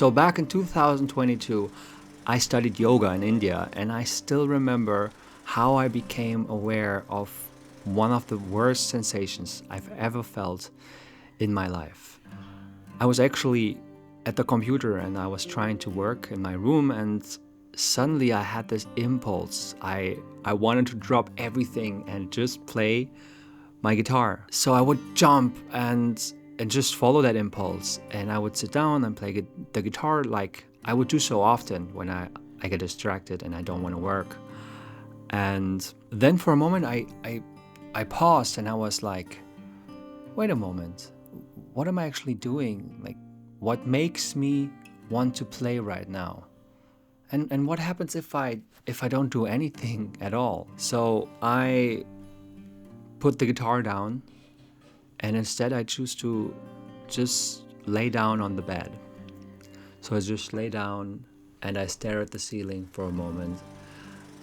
So back in 2022, I studied yoga in India, and I still remember how I became aware of one of the worst sensations I've ever felt in my life. I was actually at the computer and I was trying to work in my room, and suddenly I had this impulse. I wanted to drop everything and just play my guitar. So I would jump and just follow that impulse, and I would sit down and play the guitar like I would do so often when I get distracted and I don't want to work. And then for a moment I paused and I was like, wait a moment, what am I actually doing? Like, what makes me want to play right now? And what happens if I don't do anything at all? So I put the guitar down, and instead I choose to just lay down on the bed. So I just lay down and I stare at the ceiling for a moment,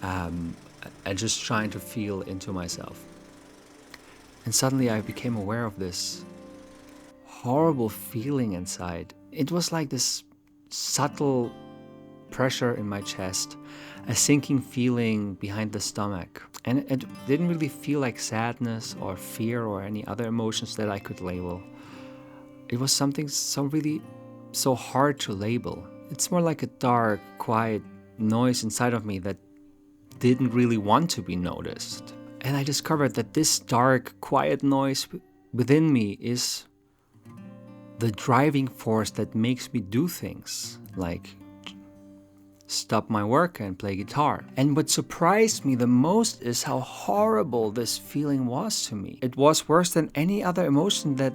and just trying to feel into myself. And suddenly I became aware of this horrible feeling inside. It was like this subtle pressure in my chest, a sinking feeling behind the stomach. And it didn't really feel like sadness or fear or any other emotions that I could label. It was something so hard to label. It's more like a dark, quiet noise inside of me that didn't really want to be noticed. And I discovered that this dark, quiet noise within me is the driving force that makes me do things like stop my work and play guitar. And what surprised me the most is how horrible this feeling was to me. It was worse than any other emotion that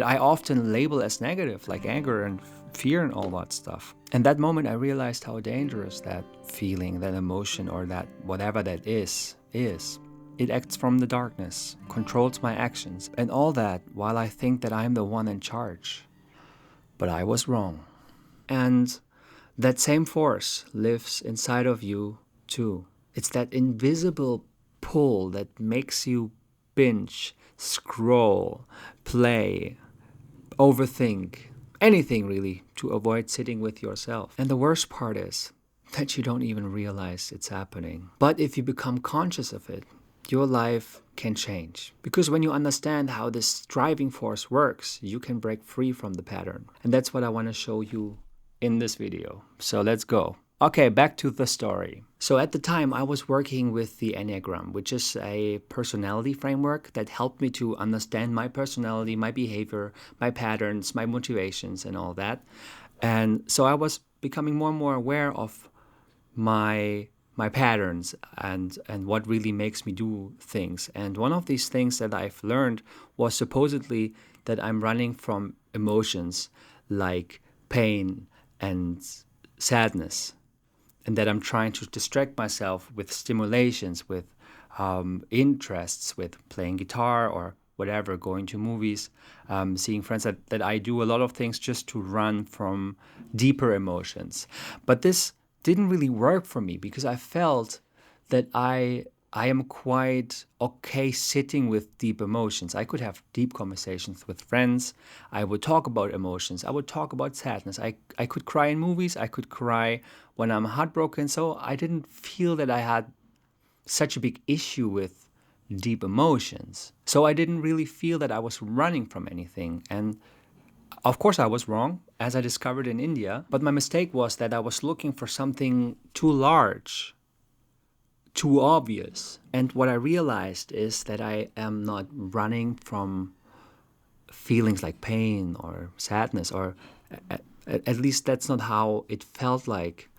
I often label as negative, like anger and fear and all that stuff. And that moment I realized how dangerous that feeling, that emotion, or that whatever that is. It acts from the darkness, controls my actions, and all that while I think that I'm the one in charge. But I was wrong. And that same force lives inside of you too. It's that invisible pull that makes you binge, scroll, play, overthink, anything really to avoid sitting with yourself. And the worst part is that you don't even realize it's happening. But if you become conscious of it, your life can change. Because when you understand how this driving force works, you can break free from the pattern. And that's what I want to show you in this video. So let's go. Okay, back to the story. So at the time I was working with the Enneagram, which is a personality framework that helped me to understand my personality, my behavior, my patterns, my motivations and all that. And so I was becoming more and more aware of my patterns and what really makes me do things. And one of these things that I've learned was supposedly that I'm running from emotions like pain and sadness, and that I'm trying to distract myself with stimulations, with interests, with playing guitar or whatever, going to movies, seeing friends, that I do a lot of things just to run from deeper emotions. But this didn't really work for me because I felt that I am quite okay sitting with deep emotions. I could have deep conversations with friends. I would talk about emotions. I would talk about sadness. I could cry in movies. I could cry when I'm heartbroken. So I didn't feel that I had such a big issue with deep emotions. So I didn't really feel that I was running from anything. And of course I was wrong, as I discovered in India. But my mistake was that I was looking for something too large, too obvious. And what I realized is that I am not running from feelings like pain or sadness, or at least that's not how it felt like,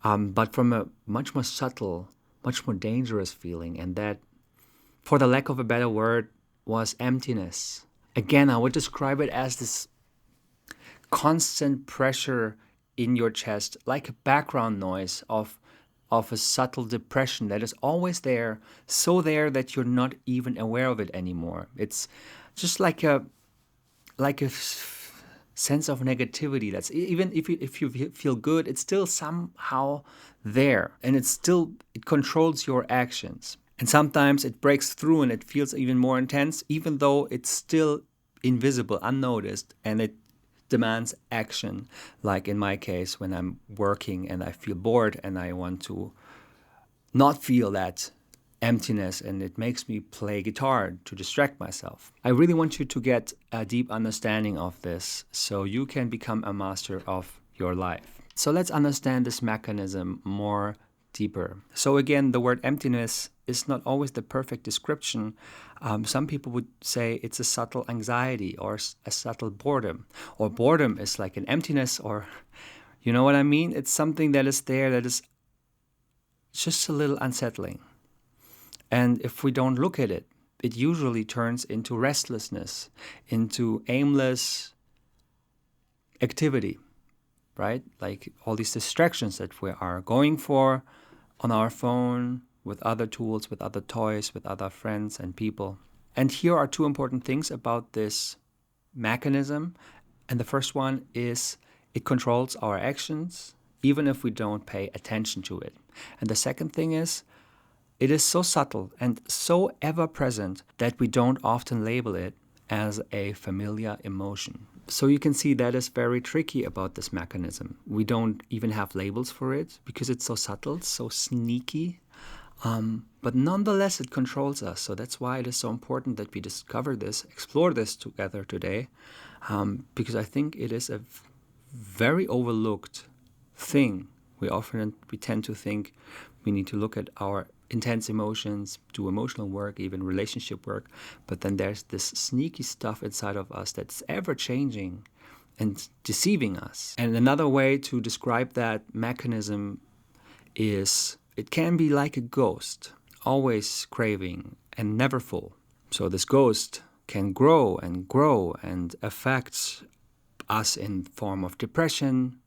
but from a much more subtle, much more dangerous feeling. And that, for the lack of a better word, was emptiness. Again, I would describe it as this constant pressure in your chest, like a background noise of a subtle depression that is always there, so there that you're not even aware of it anymore. It's just like a sense of negativity that's, even if you feel good, it's still somehow there, and it controls your actions. And sometimes it breaks through and it feels even more intense, even though it's still invisible, unnoticed, and it demands action. Like in my case, when I'm working and I feel bored and I want to not feel that emptiness, and it makes me play guitar to distract myself. I really want you to get a deep understanding of this so you can become a master of your life. So let's understand this mechanism more deeper. So again, the word emptiness is not always the perfect description. Some people would say it's a subtle anxiety or a subtle boredom, or boredom is like an emptiness, or you know what I mean? It's something that is there that is just a little unsettling. And if we don't look at it, it usually turns into restlessness, into aimless activity, right? Like all these distractions that we are going for on our phone, with other tools, with other toys, with other friends and people. And here are two important things about this mechanism. And the first one is it controls our actions, even if we don't pay attention to it. And the second thing is it is so subtle and so ever present that we don't often label it as a familiar emotion. So you can see that is very tricky about this mechanism. We don't even have labels for it because it's so subtle, so sneaky. But nonetheless, it controls us. So that's why it is so important that we discover this, explore this together today, because I think it is a very overlooked thing. We tend to think we need to look at our intense emotions, do emotional work, even relationship work. But then there's this sneaky stuff inside of us that's ever changing and deceiving us. And another way to describe that mechanism is it can be like a ghost, always craving and never full. So this ghost can grow and affect us in form of depression,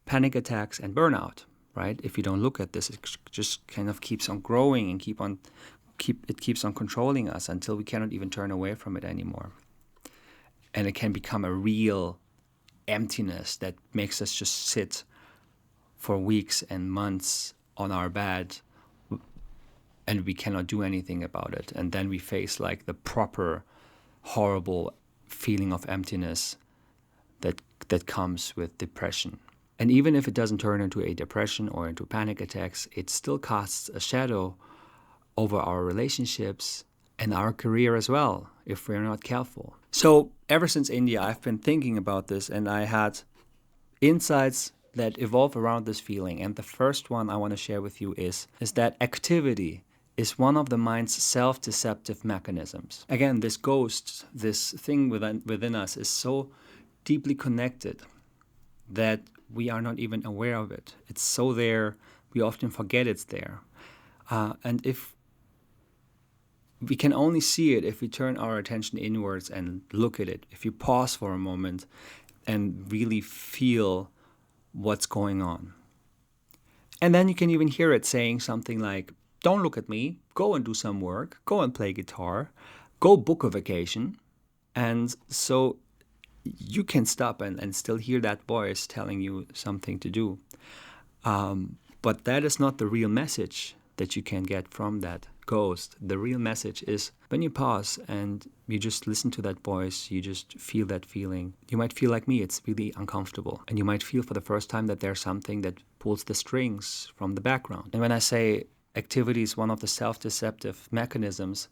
panic attacks, and burnout, right? If you don't look at this, it just kind of keeps on growing and keeps on controlling us until we cannot even turn away from it anymore. And it can become a real emptiness that makes us just sit for weeks and months on our bed and we cannot do anything about it. And then we face like the proper horrible feeling of emptiness that comes with depression. And even if it doesn't turn into a depression or into panic attacks, it still casts a shadow over our relationships and our career as well, if we're not careful. So ever since India, I've been thinking about this, and I had insights that evolve around this feeling. And the first one I want to share with you is that activity is one of the mind's self-deceptive mechanisms. Again, this ghost, this thing within us is so deeply connected that we are not even aware of it. It's so there, we often forget it's there. And if we can only see it if we turn our attention inwards and look at it, if you pause for a moment and really feel what's going on. And then you can even hear it saying something like, don't look at me, go and do some work, go and play guitar, go book a vacation. And so you can stop and still hear that voice telling you something to do. But that is not the real message that you can get from that ghost. The real message is when you pause and you just listen to that voice, you just feel that feeling. You might feel like me, it's really uncomfortable. And you might feel for the first time that there's something that pulls the strings from the background. And when I say activity is one of the self-deceptive mechanisms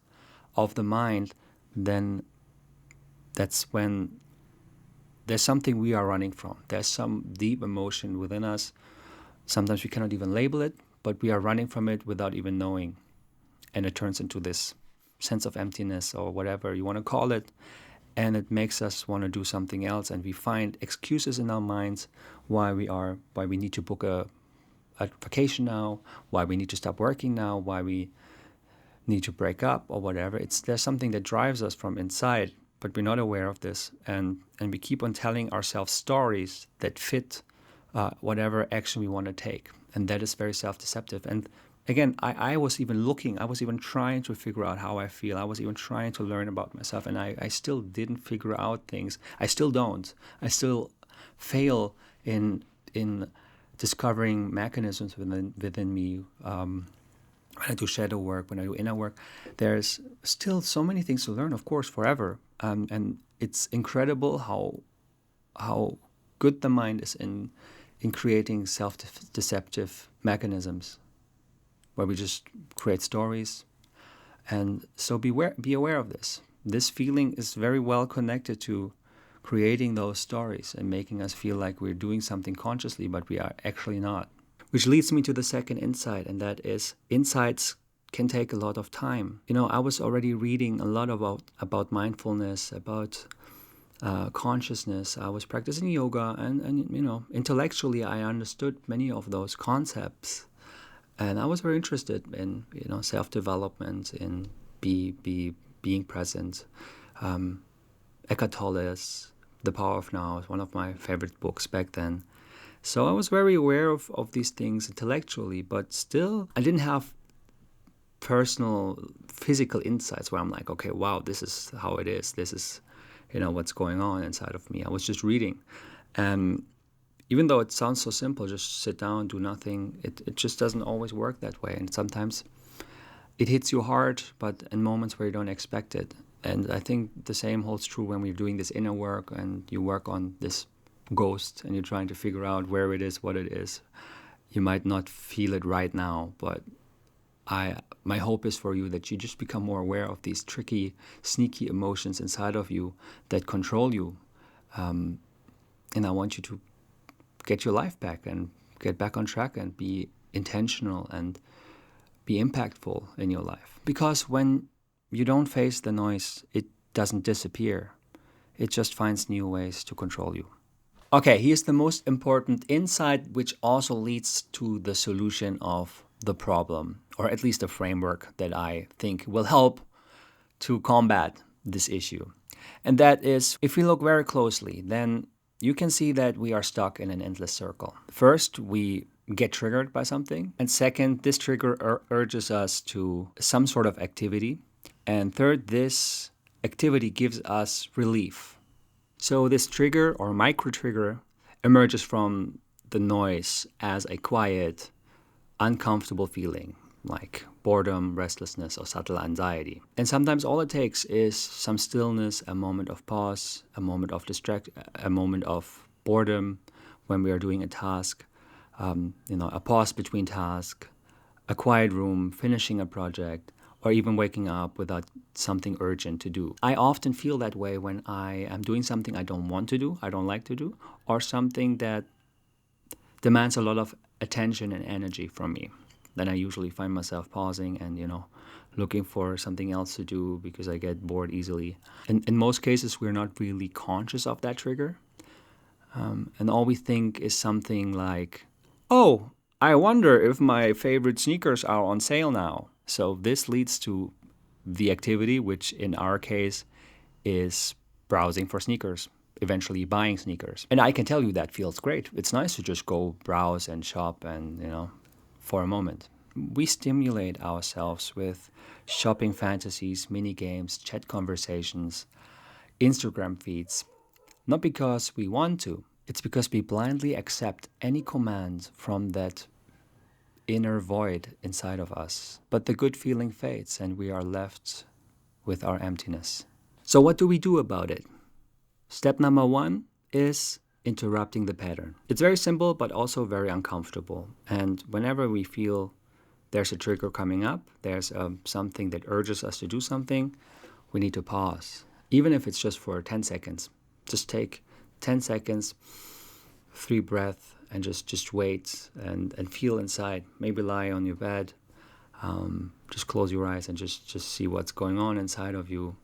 of the mind, then that's when there's something we are running from. There's some deep emotion within us. Sometimes we cannot even label it, but we are running from it without even knowing. And it turns into this sense of emptiness or whatever you want to call it. And it makes us want to do something else. And we find excuses in our minds why we need to book a vacation now, why we need to stop working now, why we need to break up or whatever. There's something that drives us from inside, but we're not aware of this. And we keep on telling ourselves stories that fit whatever action we want to take. And that is very self-deceptive. And again, I was even trying to figure out how I feel. I was even trying to learn about myself. And I still didn't figure out things. I still don't. I still fail in discovering mechanisms within me. When I do shadow work, when I do inner work, there's still so many things to learn, of course, forever. And it's incredible how how good the mind is in creating self-deceptive mechanisms where we just create stories. And so be aware of this. This feeling is very well connected to creating those stories and making us feel like we're doing something consciously, but we are actually not. Which leads me to the second insight, and that is insights can take a lot of time. I was already reading a lot about mindfulness, about consciousness. I was practicing yoga, and intellectually I understood many of those concepts. And I was very interested in self-development, in being present. Eckhart Tolle's The Power of Now is one of my favorite books back then. So I was very aware of these things intellectually, but still I didn't have personal physical insights where I'm like, okay, wow, this is how it is. This is what's going on inside of me. I was just reading. And even though it sounds so simple, just sit down, do nothing, it just doesn't always work that way. And sometimes it hits you hard, but in moments where you don't expect it. And I think the same holds true when we're doing this inner work and you work on this ghost and you're trying to figure out where it is, what it is. You might not feel it right now, but my hope is for you that you just become more aware of these tricky, sneaky emotions inside of you that control you. And I want you to get your life back and get back on track and be intentional and be impactful in your life. Because when you don't face the noise, it doesn't disappear. It just finds new ways to control you. Okay, here's the most important insight, which also leads to the solution of the problem, or at least a framework that I think will help to combat this issue. And that is, if we look very closely, then you can see that we are stuck in an endless circle. First, we get triggered by something. And second, this trigger urges us to some sort of activity. And third, this activity gives us relief. So this trigger or micro-trigger emerges from the noise as a quiet, uncomfortable feeling like boredom, restlessness, or subtle anxiety. And sometimes all it takes is some stillness, a moment of pause, a moment of boredom when we are doing a task, a pause between tasks, a quiet room, finishing a project, or even waking up without something urgent to do. I often feel that way when I am doing something I don't want to do, I don't like to do, or something that demands a lot of attention and energy from me. Then I usually find myself pausing and, looking for something else to do because I get bored easily. And in most cases, we're not really conscious of that trigger. And all we think is something like, oh, I wonder if my favorite sneakers are on sale now. So this leads to the activity, which in our case is browsing for sneakers, eventually buying sneakers. And I can tell you that feels great. It's nice to just go browse and shop and, for a moment. We stimulate ourselves with shopping fantasies, mini games, chat conversations, Instagram feeds, not because we want to. It's because we blindly accept any command from that inner void inside of us. But the good feeling fades and we are left with our emptiness. So what do we do about it? Step number 1 is interrupting the pattern. It's very simple, but also very uncomfortable. And whenever we feel there's a trigger coming up, there's something that urges us to do something, we need to pause. Even if it's just for 10 seconds. Just take 10 seconds, 3 breaths, and just wait and feel inside. Maybe lie on your bed, just close your eyes and just see what's going on inside of you.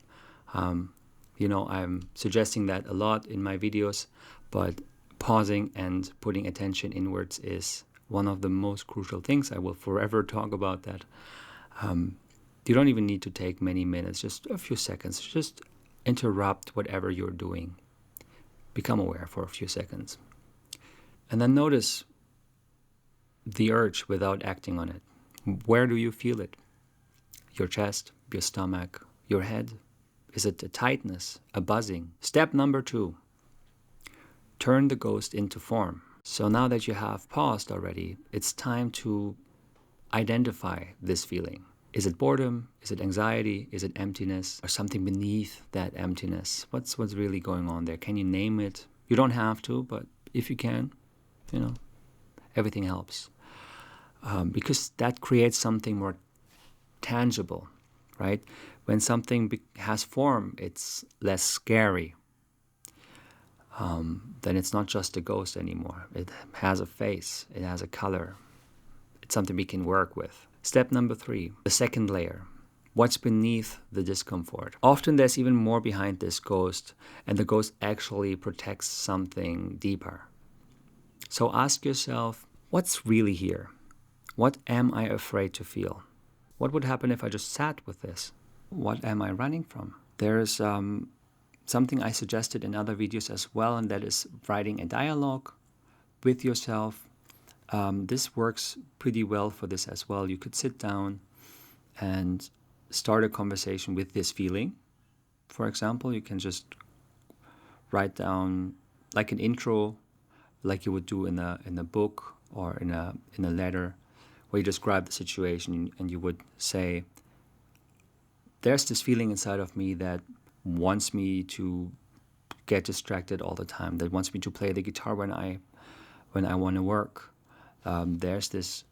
I'm suggesting that a lot in my videos, but pausing and putting attention inwards is one of the most crucial things. I will forever talk about that. You don't even need to take many minutes, just a few seconds. Just interrupt whatever you're doing. Become aware for a few seconds. And then notice the urge without acting on it. Where do you feel it? Your chest, your stomach, your head? Is it a tightness, a buzzing? Step number 2, turn the ghost into form. So now that you have paused already, it's time to identify this feeling. Is it boredom? Is it anxiety? Is it emptiness? Or something beneath that emptiness? What's really going on there? Can you name it? You don't have to, but if you can, everything helps. Because that creates something more tangible, right? When something has form, it's less scary. Then it's not just a ghost anymore. It has a face, it has a color. It's something we can work with. Step number 3, the second layer. What's beneath the discomfort? Often there's even more behind this ghost, and the ghost actually protects something deeper. So ask yourself, what's really here? What am I afraid to feel? What would happen if I just sat with this? What am I running from? There's something I suggested in other videos as well, and that is writing a dialogue with yourself. This works pretty well for this as well. You could sit down and start a conversation with this feeling. For example, you can just write down like an intro, like you would do in a book or in a letter, where you describe the situation and you would say, there's this feeling inside of me that wants me to get distracted all the time, that wants me to play the guitar when I want to work. There's this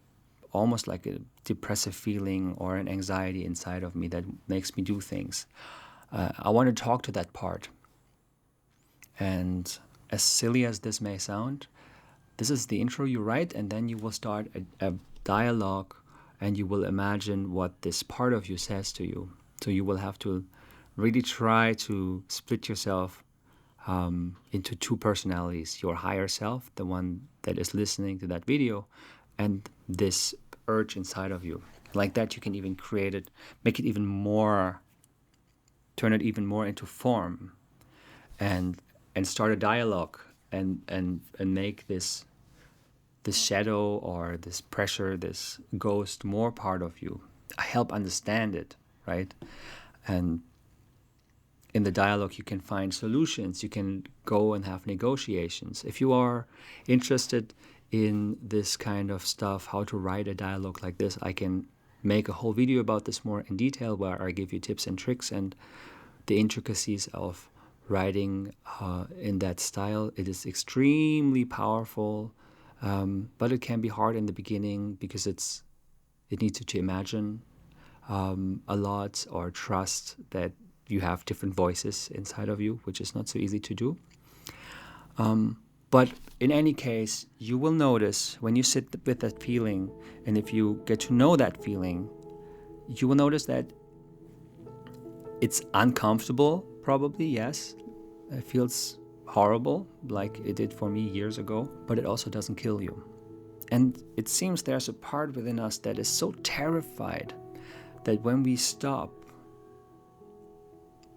almost like a depressive feeling or an anxiety inside of me that makes me do things. I want to talk to that part. And as silly as this may sound, this is the intro you write, and then you will start a dialogue, and you will imagine what this part of you says to you. So you will have to really try to split yourself into 2 personalities, your higher self, the one that is listening to that video, and this urge inside of you. Like that, you can even create it, make it even more, turn it even more into form, and start a dialogue, and make this shadow or this pressure, this ghost, more part of you. Help understand it, right? And in the dialogue, you can find solutions. You can go and have negotiations. If you are interested in this kind of stuff, how to write a dialogue like this, I can make a whole video about this more in detail, where I give you tips and tricks and the intricacies of writing in that style. It is extremely powerful, but it can be hard in the beginning because it needs you to imagine a lot, or trust that you have different voices inside of you, which is not so easy to do. But in any case, you will notice when you sit with that feeling, and if you get to know that feeling, you will notice that it's uncomfortable, probably, yes. It feels horrible, like it did for me years ago, but it also doesn't kill you. And it seems there's a part within us that is so terrified that when we stop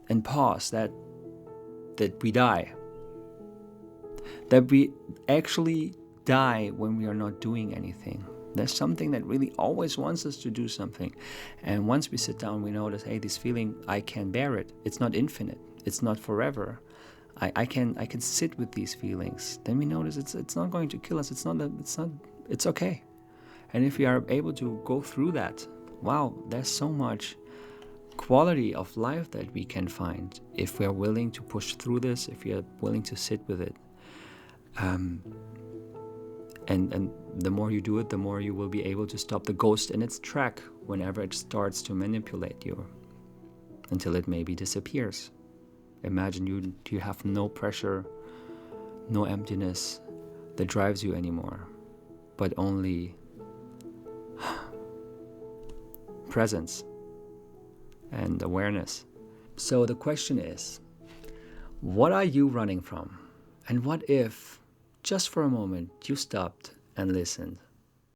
and pause, that we die. That we actually die when we are not doing anything. There's something that really always wants us to do something. And once we sit down, we notice, hey, this feeling, I can bear it. It's not infinite. It's not forever. I can sit with these feelings. Then we notice it's not going to kill us. It's okay. And if we are able to go through that, wow, there's so much quality of life that we can find if we are willing to push through this, if we are willing to sit with it. And the more you do it, the more you will be able to stop the ghost in its track whenever it starts to manipulate you, until it maybe disappears. Imagine you have no pressure, no emptiness that drives you anymore, but only presence and awareness. So the question is, what are you running from? And what if, just for a moment, you stopped and listened?